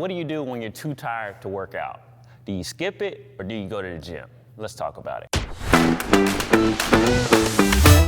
what do you do when you're too tired to work out? Do you skip it or do you go to the gym? Let's talk about it.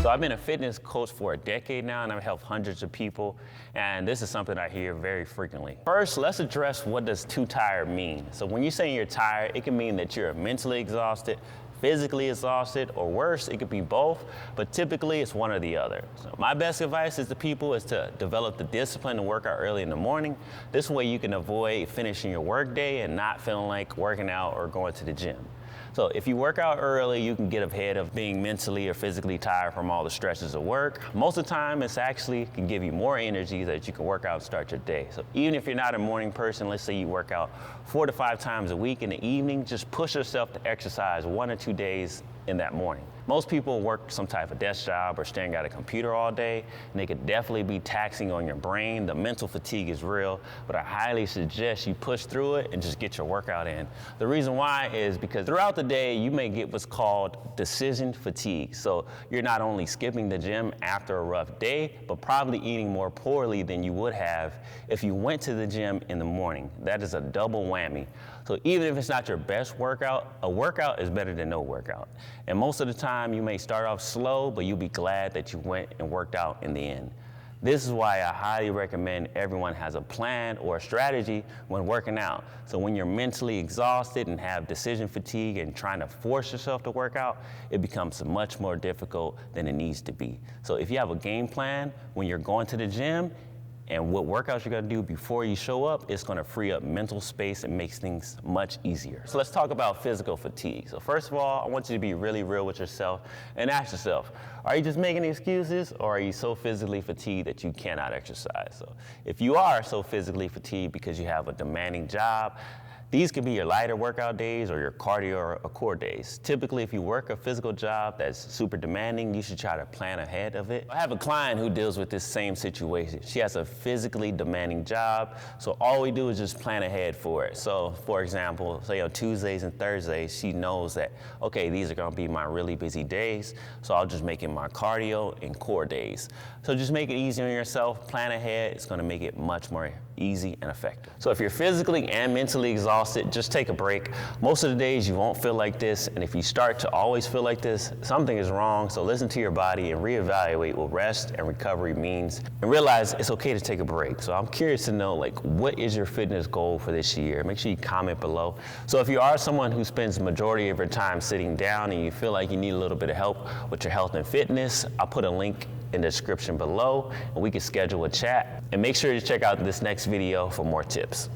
So I've been a fitness coach for a decade now, and I've helped hundreds of people, and this is something I hear very frequently. First, let's address what does too tired mean. So when you're saying you're tired, it can mean that you're mentally exhausted, physically exhausted, or worse, it could be both, but typically it's one or the other. So my best advice to people is to develop the discipline to work out early in the morning. This way you can avoid finishing your workday and not feeling like working out or going to the gym. So if you work out early, you can get ahead of being mentally or physically tired from all the stresses of work. Most of the time, it's actually can give you more energy that you can work out and start your day. So even if you're not a morning person, let's say you work out 4 to 5 times a week in the evening, just push yourself to exercise 1 or 2 days in that morning. Most people work some type of desk job or staring at a computer all day, and they could definitely be taxing on your brain. The mental fatigue is real, but I highly suggest you push through it and just get your workout in. The reason why is because throughout the day, you may get what's called decision fatigue. So you're not only skipping the gym after a rough day, but probably eating more poorly than you would have if you went to the gym in the morning. That is a double whammy. So even if it's not your best workout, a workout is better than no workout. And most of the time, you may start off slow, but you'll be glad that you went and worked out in the end. This is why I highly recommend everyone has a plan or a strategy when working out. So when you're mentally exhausted and have decision fatigue and trying to force yourself to work out, it becomes much more difficult than it needs to be. So if you have a game plan when you're going to the gym, and what workouts you're gonna do before you show up, it's gonna free up mental space and makes things much easier. So let's talk about physical fatigue. So first of all, I want you to be really real with yourself and ask yourself, are you just making excuses or are you so physically fatigued that you cannot exercise? So if you are so physically fatigued because you have a demanding job, these could be your lighter workout days or your cardio or core days. Typically, if you work a physical job that's super demanding, you should try to plan ahead of it. I have a client who deals with this same situation. She has a physically demanding job, so all we do is just plan ahead for it. So, for example, say on Tuesdays and Thursdays, she knows that, okay, these are gonna be my really busy days, so I'll just make it my cardio and core days. So just make it easy on yourself, plan ahead, it's gonna make it much more easy and effective. So if you're physically and mentally exhausted, just take a break. Most of the days you won't feel like this, and if you start to always feel like this, something is wrong, so listen to your body and reevaluate what rest and recovery means, and realize it's okay to take a break. So I'm curious to know, like, what is your fitness goal for this year? Make sure you comment below. So if you are someone who spends the majority of your time sitting down and you feel like you need a little bit of help with your health and fitness, I'll put a link in the description below, and we can schedule a chat. And make sure to check out this next video for more tips.